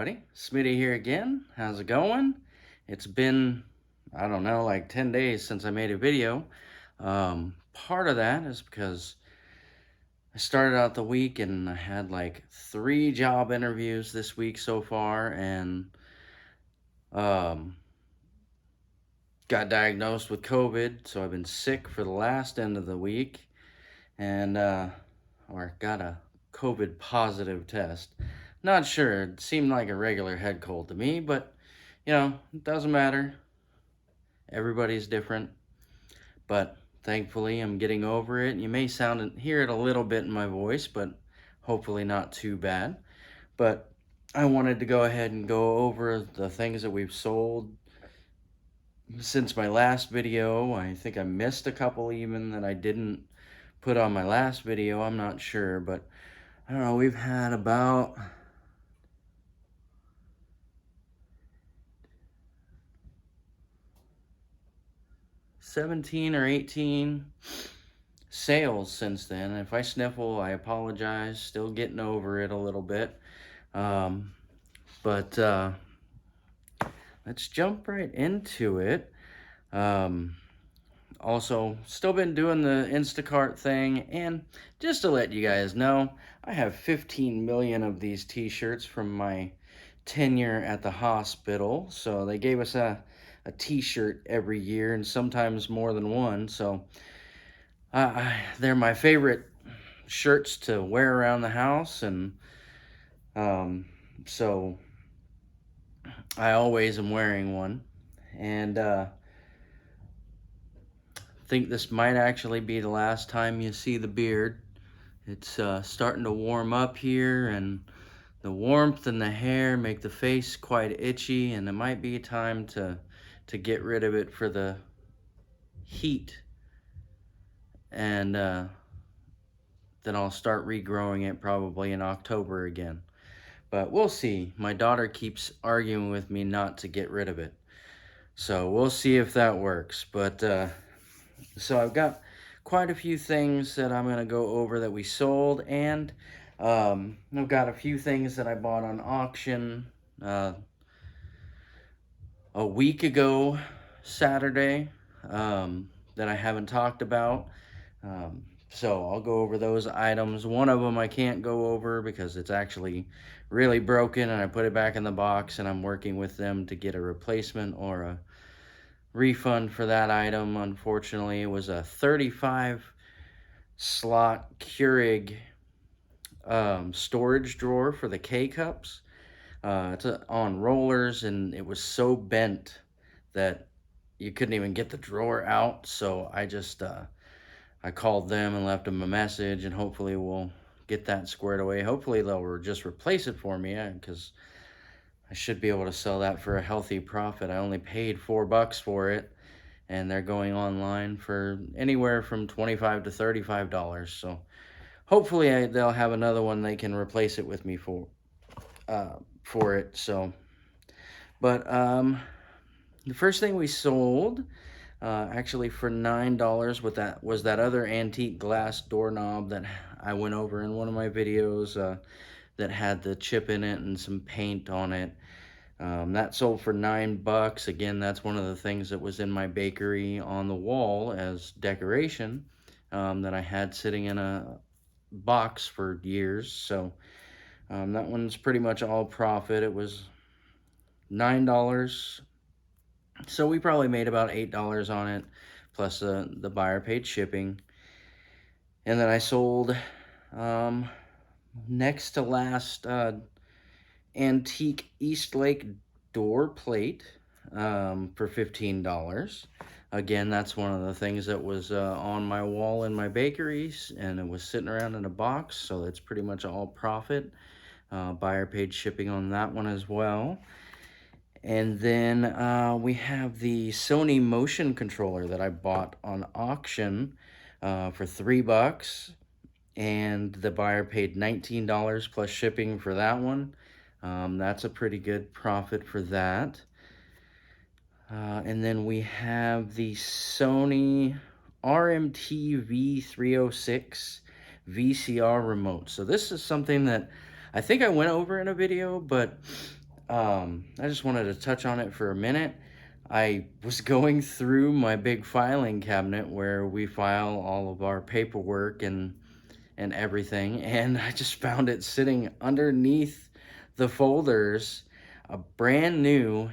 everybody. Smitty here again. How's it going? It's been, I don't know, like 10 days since I made a video. Part of that is because I started out the week and I had like 3 job interviews this week so far, and um, got diagnosed with COVID. So I've been sick for the last end of the week, and or got a COVID positive test. Not sure. It seemed like a regular head cold to me, but it doesn't matter. Everybody's different. But thankfully, I'm getting over it. You may hear it a little bit in my voice, but hopefully not too bad. But I wanted to go ahead and go over the things that we've sold since my last video. I think I missed a couple even that I didn't put on my last video. I'm not sure, but I don't know. We've had about 17 or 18 sales since then. If I sniffle, I apologize. Still getting over it a little bit. But let's jump right into it. Also, still been doing the Instacart thing, and just to let you guys know, I have 15 million of these t-shirts from my tenure at the hospital. So they gave us a t-shirt every year, and sometimes more than one. So they're my favorite shirts to wear around the house, and so I always am wearing one. And think this might actually be the last time you see the beard. It's starting to warm up here, and the warmth and the hair make the face quite itchy, and it might be time to get rid of it for the heat. And then I'll start regrowing it probably in October again. But we'll see. My daughter keeps arguing with me not to get rid of it. So we'll see if that works. But so I've got quite a few things that I'm going to go over that we sold. And I've got a few things that I bought on auction a week ago, Saturday, that I haven't talked about. So I'll go over those items. One of them I can't go over because it's actually really broken, and I put it back in the box, and I'm working with them to get a replacement or a refund for that item. Unfortunately, it was a 35 slot Keurig storage drawer for the K-cups. It's on rollers, and it was so bent that you couldn't even get the drawer out. So I just I called them and left them a message, and hopefully we'll get that squared away. Hopefully they'll just replace it for me, because I should be able to sell that for a healthy profit. I only paid $4 for it, and they're going online for anywhere from $25 to $35. So hopefully they'll have another one they can replace it with me for it. So, but the first thing we sold, actually for $9, was that other antique glass doorknob that I went over in one of my videos, that had the chip in it and some paint on it. That sold for $9. Again, that's one of the things that was in my bakery on the wall as decoration, that I had sitting in a box for years. So that one's pretty much all profit. It was $9. So we probably made about $8 on it, plus the buyer paid shipping. And then I sold next to last antique Eastlake door plate for $15. Again, that's one of the things that was on my wall in my bakeries, and it was sitting around in a box, so it's pretty much all profit. Buyer paid shipping on that one as well. And then we have the Sony motion controller that I bought on auction for $3, and the buyer paid $19 plus shipping for that one. That's a pretty good profit for that. And then we have the Sony RMT V306 VCR remote. So this is something that I think I went over in a video, but I just wanted to touch on it for a minute. I was going through my big filing cabinet where we file all of our paperwork and everything, and I just found it sitting underneath the folders, a brand new,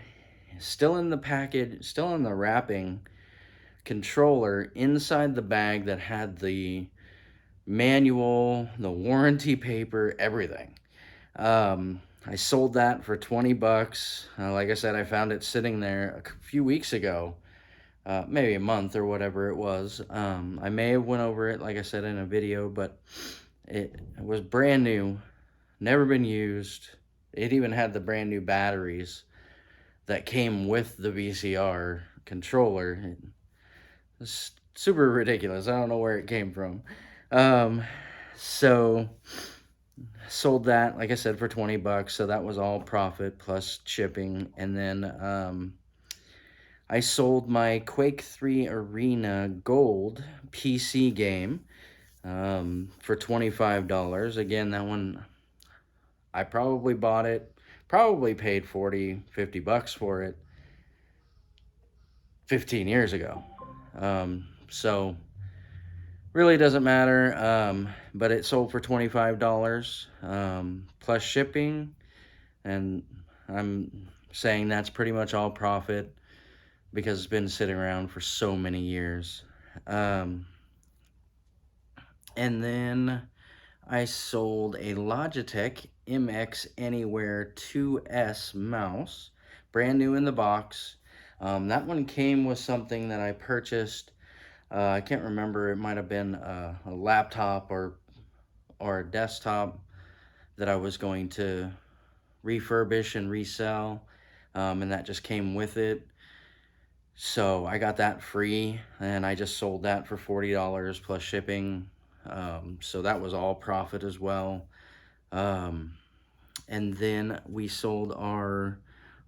still in the package, still in the wrapping controller inside the bag that had the manual, the warranty paper, everything. I sold that for 20 bucks. Like I said, I found it sitting there a few weeks ago, maybe a month or whatever it was. I may have went over it, like I said, in a video, but it was brand new, never been used. It even had the brand new batteries that came with the VCR controller. It's super ridiculous. I don't know where it came from. Um, so sold that, like I said, for 20 bucks. So that was all profit plus shipping. And then I sold my Quake 3 Arena Gold PC game for $25. Again, that one, I probably bought it, probably paid 40, 50 bucks for it 15 years ago. So really doesn't matter, but it sold for $25 plus shipping, and I'm saying that's pretty much all profit because it's been sitting around for so many years. Um, and then I sold a Logitech MX Anywhere 2S mouse, brand new in the box. That one came with something that I purchased. I can't remember. It might have been a laptop or a desktop that I was going to refurbish and resell, and that just came with it. So I got that free, and I just sold that for $40 plus shipping. So that was all profit as well. Um, and then we sold our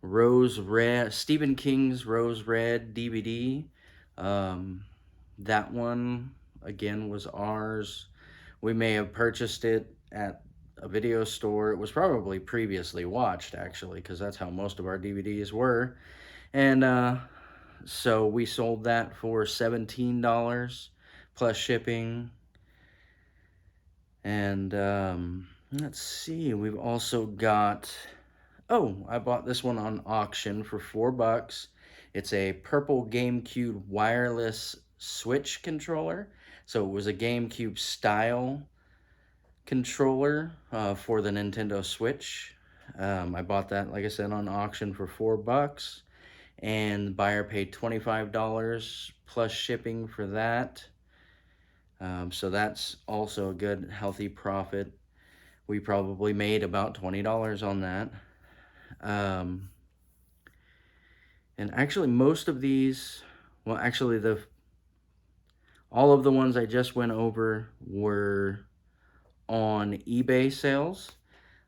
Rose Red, Stephen King's Rose Red DVD. Um, that one, again, was ours. We may have purchased it at a video store. It was probably previously watched, actually, because that's how most of our DVDs were. And so we sold that for $17 plus shipping. And let's see, we've also got, oh, I bought this one on auction for 4 bucks. It's a purple GameCube wireless Switch controller. So it was a GameCube style controller for the Nintendo Switch. I bought that, like I said, on auction for 4 bucks, and the buyer paid $25 plus shipping for that. So that's also a good, healthy profit. We probably made about $20 on that. Um, and actually, most of these, well, actually, all of the ones I just went over were on eBay sales.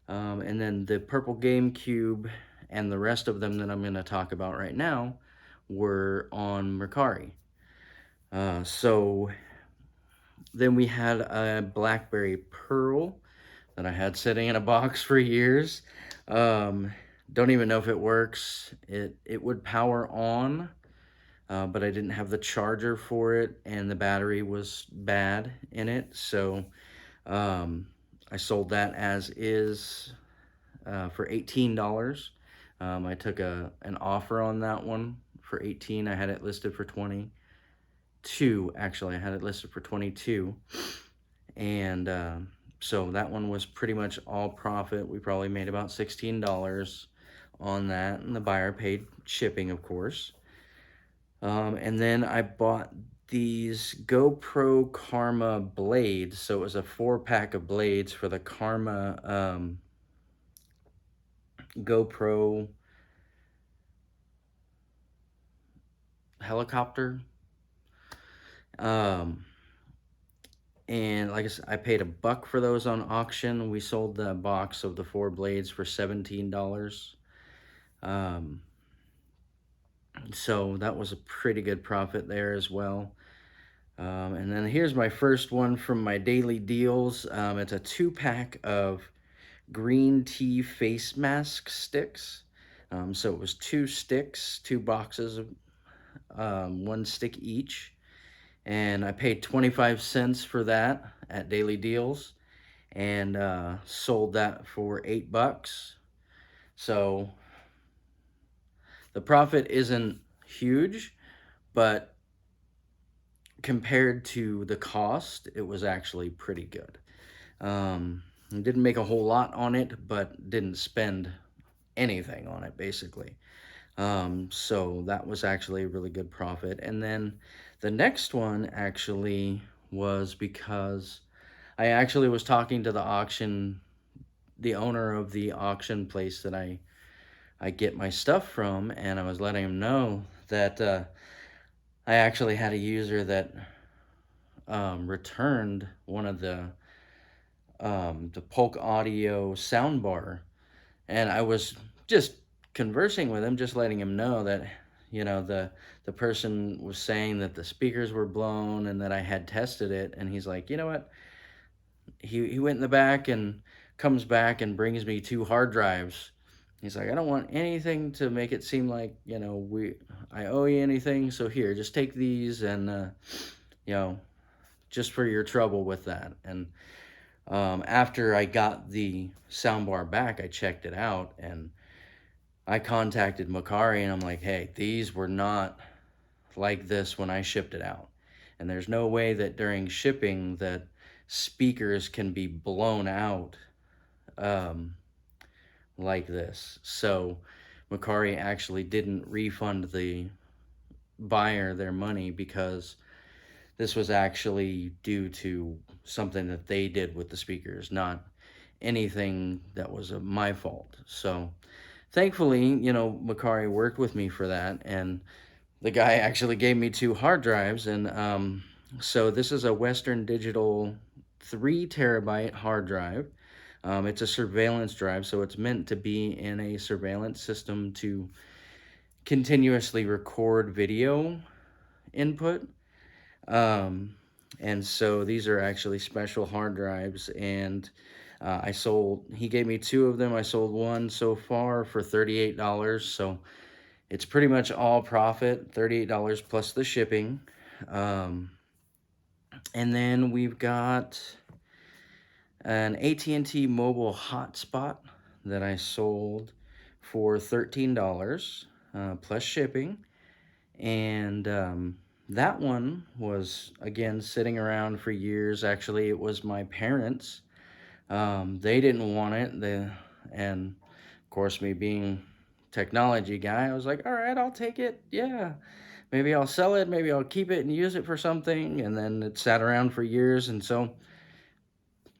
And then the purple GameCube and the rest of them that I'm going to talk about right now were on Mercari. So then we had a Blackberry Pearl that I had sitting in a box for years. Don't even know if it works. It would power on, but I didn't have the charger for it, and the battery was bad in it. So I sold that as is for $18. I took an offer on that one for 18. I had it listed for 22. Actually, I had it listed for 22, and so that one was pretty much all profit. We probably made about $16 on that, and the buyer paid shipping, of course. And then I bought these GoPro Karma blades. So it was a 4-pack of blades for the Karma GoPro helicopter. And like I said, I paid $1 for those on auction. We sold the box of the 4 blades for $17. So that was a pretty good profit there as well. And then here's my first one from my daily deals. It's a 2-pack of green tea face mask sticks. So it was 2 sticks, 2 boxes of 1 stick each, and I paid 25 cents for that at Daily Deals, and sold that for $8. So the profit isn't huge, but compared to the cost, it was actually pretty good. I didn't make a whole lot on it, but didn't spend anything on it basically. So that was actually a really good profit. And then the next one actually was because I actually was talking to the owner of the auction place that I get my stuff from, and I was letting him know that I actually had a user that returned one of the Polk Audio soundbar, and I was just conversing with him, just letting him know that the person was saying that the speakers were blown and that I had tested it, and he's like, you know what? He went in the back and comes back and brings me 2 hard drives. He's like, I don't want anything to make it seem like I owe you anything. So here, just take these and you know just for your trouble with that. And after I got the soundbar back, I checked it out and I contacted Macari and I'm like, hey, these were not like this when I shipped it out. And there's no way that during shipping that speakers can be blown out um, like this. So Macari actually didn't refund the buyer their money because this was actually due to something that they did with the speakers, not anything that was my fault. So thankfully, Macari worked with me for that, and the guy actually gave me 2 hard drives, and so this is a Western Digital 3 terabyte hard drive. It's a surveillance drive, so it's meant to be in a surveillance system to continuously record video input. Um, and so these are actually special hard drives, and he gave me 2 of them. I sold one so far for $38. So it's pretty much all profit, $38 plus the shipping. Um, and then we've got an AT&T Mobile Hotspot that I sold for $13 plus shipping. And that one was, again, sitting around for years. Actually, it was my parents. They didn't want it. And of course, me being technology guy, I was like, all right, I'll take it. Yeah, maybe I'll sell it. Maybe I'll keep it and use it for something. And then it sat around for years. And so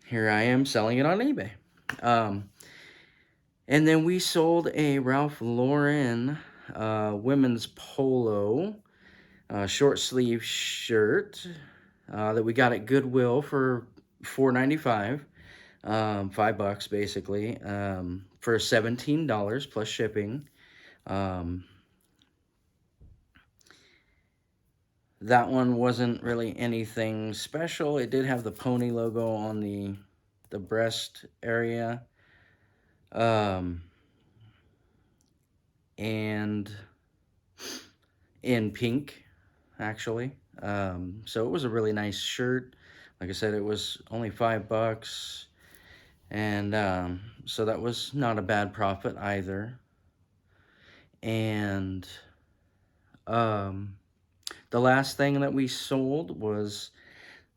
here I am selling it on eBay. Um, and then we sold a Ralph Lauren women's polo short sleeve shirt that we got at Goodwill for $4.95, $5 basically, for $17 plus shipping. That one wasn't really anything special. It did have the pony logo on the breast area, and in pink, actually. So it was a really nice shirt. Like I said, it was only $5, and so that was not a bad profit either. And the last thing that we sold was,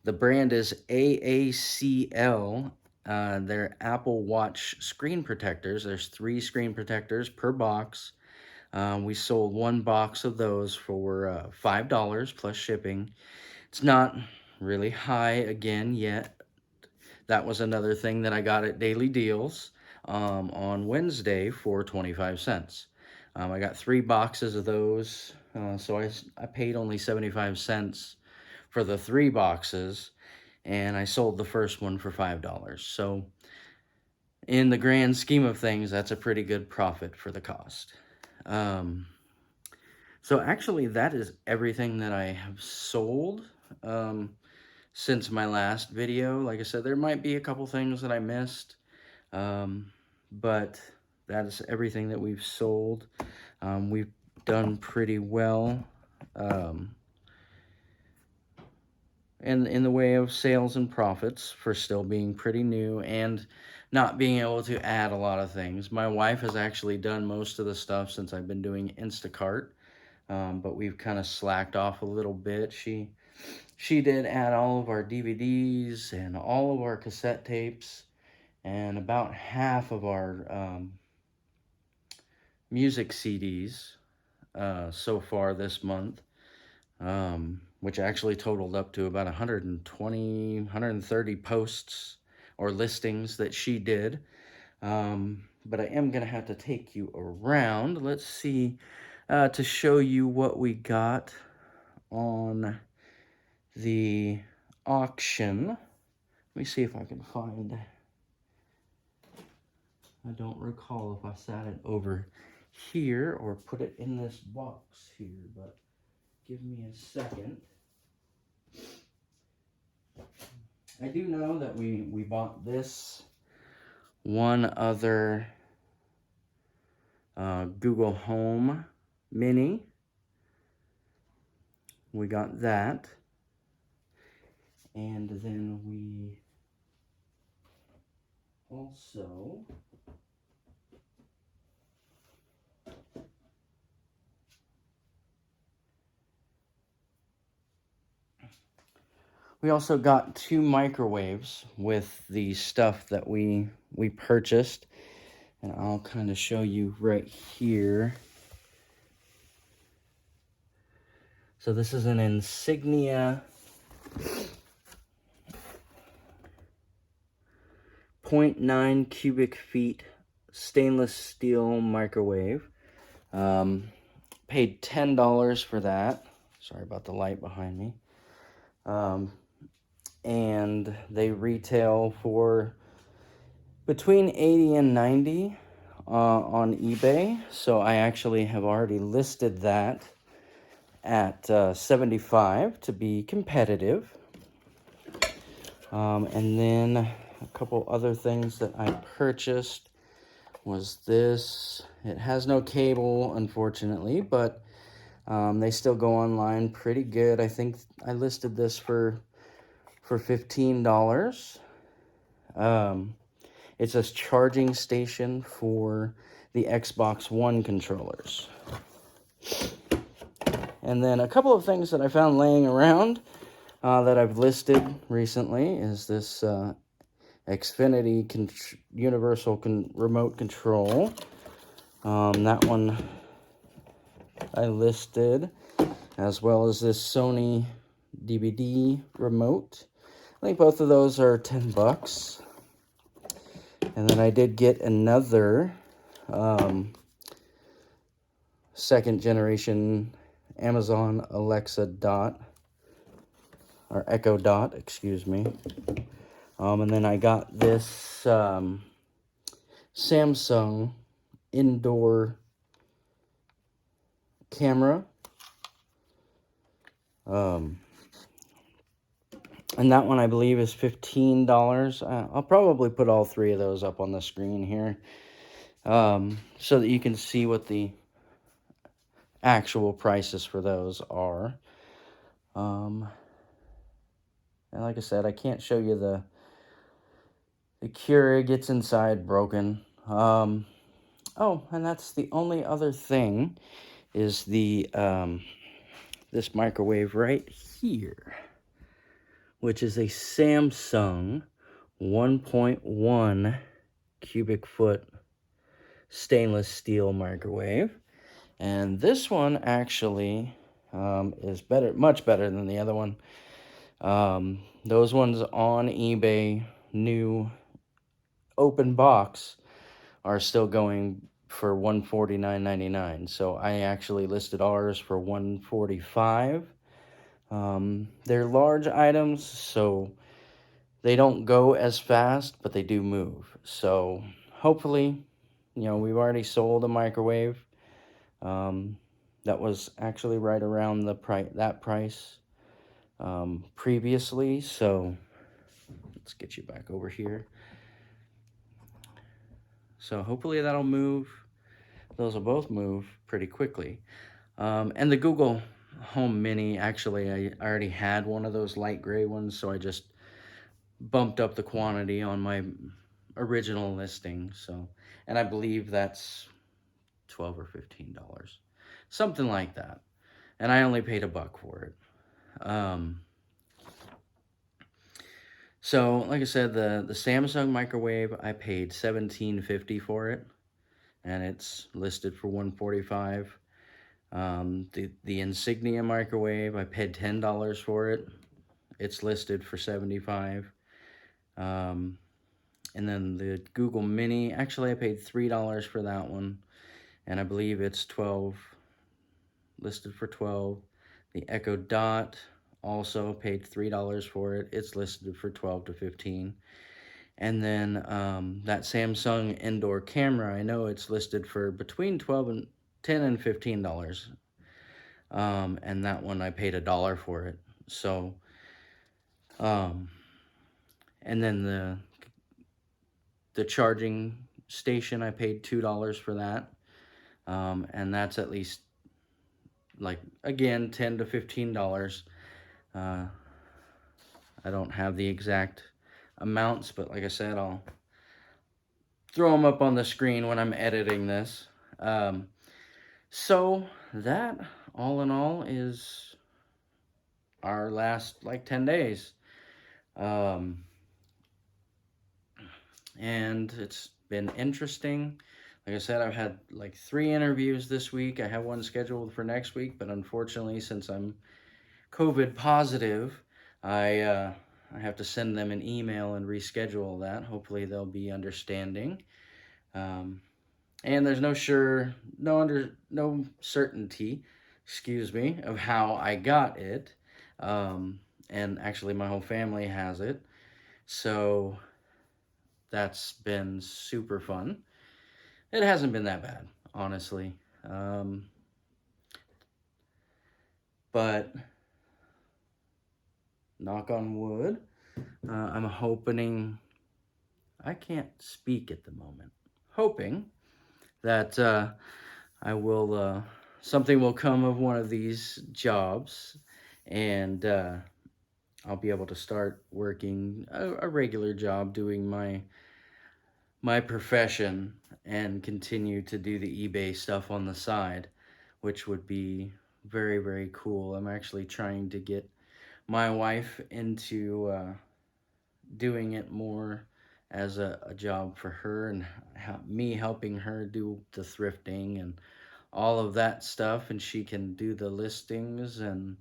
the brand is AACL. They're Apple Watch screen protectors. There's 3 screen protectors per box. We sold 1 box of those for $5 plus shipping. It's not really high again yet. That was another thing that I got at Daily Deals on Wednesday for 25 cents. I got 3 boxes of those, so I paid only 75 cents for the 3 boxes, and I sold the first one for $5. So in the grand scheme of things, that's a pretty good profit for the cost. So actually, that is everything that I have sold since my last video. Like I said, there might be a couple things that I missed, but that is everything that we've sold. We've done pretty well in the way of sales and profits for still being pretty new and not being able to add a lot of things. My wife has actually done most of the stuff since I've been doing Instacart, but we've kind of slacked off a little bit. She did add all of our DVDs and all of our cassette tapes and about half of our music CDs so far this month, which actually totaled up to about 120, 130 posts or listings that she did. But I am going to have to take you around. Let's see, to show you what we got on the auction. Let me see if I can find... I don't recall if I sat it over here or put it in this box here, but give me a second. I do know that we bought this one other Google Home Mini. We got that. And then we also got 2 microwaves with the stuff that we purchased, and I'll kind of show you right here. So this is an Insignia 0.9 cubic feet stainless steel microwave. Paid $10 for that. Sorry about the light behind me. And they retail for between 80 and 90 on eBay. So I actually have already listed that at 75 to be competitive. And then a couple other things that I purchased was this. It has no cable, unfortunately, but they still go online pretty good. I think I listed this for $15. It's a charging station for the Xbox One controllers. And then a couple of things that I found laying around that I've listed recently is this Xfinity Universal Remote Control. That one I listed, as well as this Sony DVD remote. I think both of those are $10. And then I did get another second generation Amazon Alexa Dot, or Echo Dot, excuse me. And then I got this Samsung indoor camera. And that one, I believe, is $15. I'll probably put all 3 of those up on the screen here, so that you can see what the actual prices for those are. And like I said, I can't show you the Keurig. It's inside broken. Oh, and that's the only other thing is the this microwave right here, which is a Samsung 1.1 cubic foot stainless steel microwave. And this one actually is much better than the other one. Those ones on eBay, new open box, are still going for $149.99. So I actually listed ours for $145. They're large items, so they don't go as fast, but they do move. So hopefully, we've already sold a microwave that was actually right around that price previously. So let's get you back over here. So hopefully that'll move. Those will both move pretty quickly. And the Google Home Mini, actually, I already had one of those light gray ones, so I just bumped up the quantity on my original listing. So, and I believe that's 12 or $15, something like that. And I only paid $1 for it. So, like I said, the Samsung microwave, I paid $17.50 for it, and it's listed for $145. The Insignia microwave, I paid $10 for it. It's listed for $75. And then the Google Mini, actually I paid $3 for that one, and I believe it's 12, listed for 12. The Echo Dot, also paid $3 for it. It's listed for 12 to 15. And then that Samsung indoor camera, I know it's listed for between 12 and 10 and $15. And that one I paid $1 for it. So, and then the charging station, I paid $2 for that. And that's at least, like, again, $10 to $15. Uh, I don't have the exact amounts, but like I said, I'll throw them up on the screen when I'm editing this. So that, all in all, is our last like 10 days. And it's been interesting. Like I said, I've had like 3 interviews this week. I have one scheduled for next week, but unfortunately, since I'm COVID positive, I have to send them an email and reschedule that. Hopefully, they'll be understanding. Um, and there's no certainty, excuse me, of how I got it. And actually, my whole family has it, so that's been super fun. It hasn't been that bad, honestly. But knock on wood, I'm hoping, I can't speak at the moment, hoping that I will, something will come of one of these jobs, and I'll be able to start working a regular job doing my profession and continue to do the eBay stuff on the side, which would be very, very cool. I'm actually trying to get my wife into doing it more as a job for her, and me helping her do the thrifting and all of that stuff, and she can do the listings and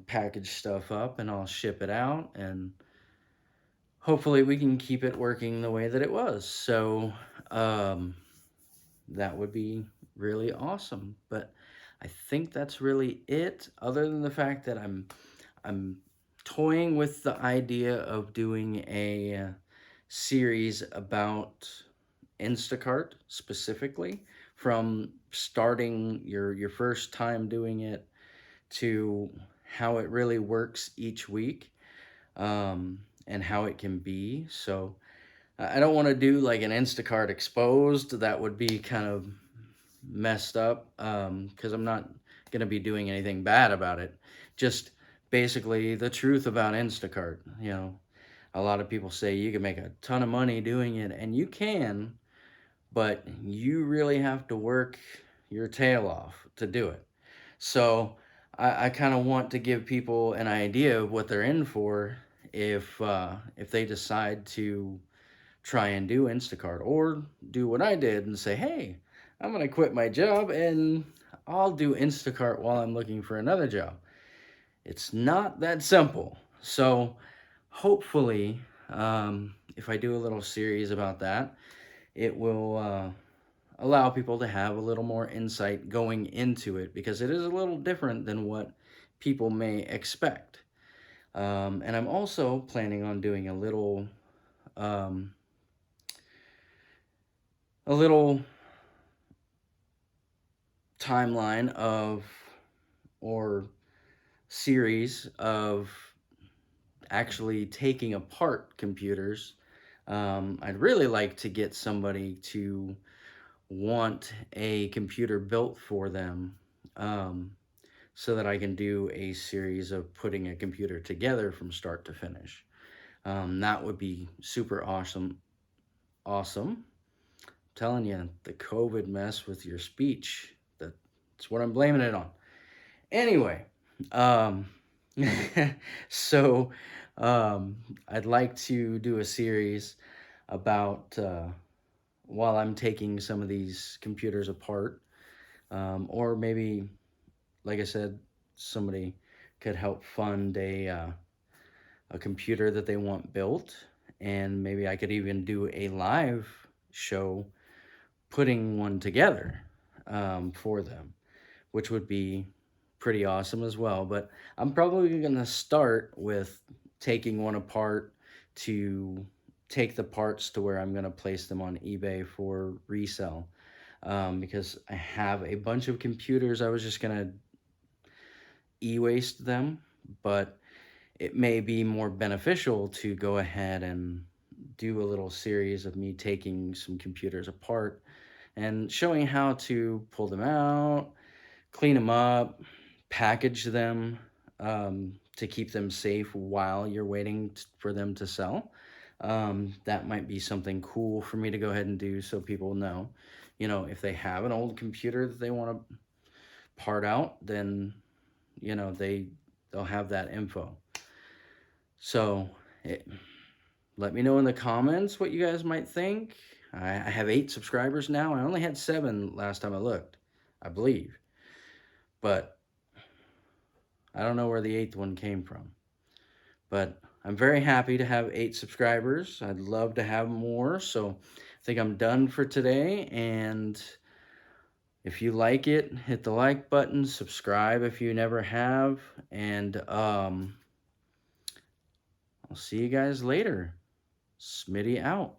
package stuff up, and I'll ship it out, and hopefully we can keep it working the way that it was. So that would be really awesome. But I think that's really it, other than the fact that I'm toying with the idea of doing a series about Instacart specifically, from starting your first time doing it to how it really works each week, and how it can be. So I don't want to do like an Instacart exposed. That would be kind of messed up, because I'm not going to be doing anything bad about it. Just basically the truth about Instacart. A lot of people say you can make a ton of money doing it, and you can, but you really have to work your tail off to do it. So I kind of want to give people an idea of what they're in for if they decide to try and do Instacart, or do what I did and say, hey, I'm going to quit my job and I'll do Instacart while I'm looking for another job. It's not that simple. So hopefully, if I do a little series about that, it will allow people to have a little more insight going into it, because it is a little different than what people may expect. And I'm also planning on doing um, a little timeline of, or series of, actually taking apart computers, I'd really like to get somebody to want a computer built for them, um, so that I can do a series of putting a computer together from start to finish. That would be super awesome. Awesome. I'm telling you, the COVID mess with your speech. That's what I'm blaming it on. Anyway, um, so um, I'd like to do a series about while I'm taking some of these computers apart, or maybe, like I said, somebody could help fund a computer that they want built, and maybe I could even do a live show putting one together for them, which would be pretty awesome as well. But I'm probably going to start with taking one apart to take the parts to where I'm going to place them on eBay for resale. Because I have a bunch of computers, I was just going to e-waste them, but it may be more beneficial to go ahead and do a little series of me taking some computers apart and showing how to pull them out, clean them up, package them, to keep them safe while you're waiting for them to sell. That might be something cool for me to go ahead and do so people know. If they have an old computer that they want to part out, then they'll have that info. So let me know in the comments what you guys might think. I have 8 subscribers now. I only had 7 last time I looked, I believe. But I don't know where the 8th one came from. But I'm very happy to have 8 subscribers. I'd love to have more. So I think I'm done for today. And if you like it, hit the like button, subscribe if you never have. And I'll see you guys later. Smitty out.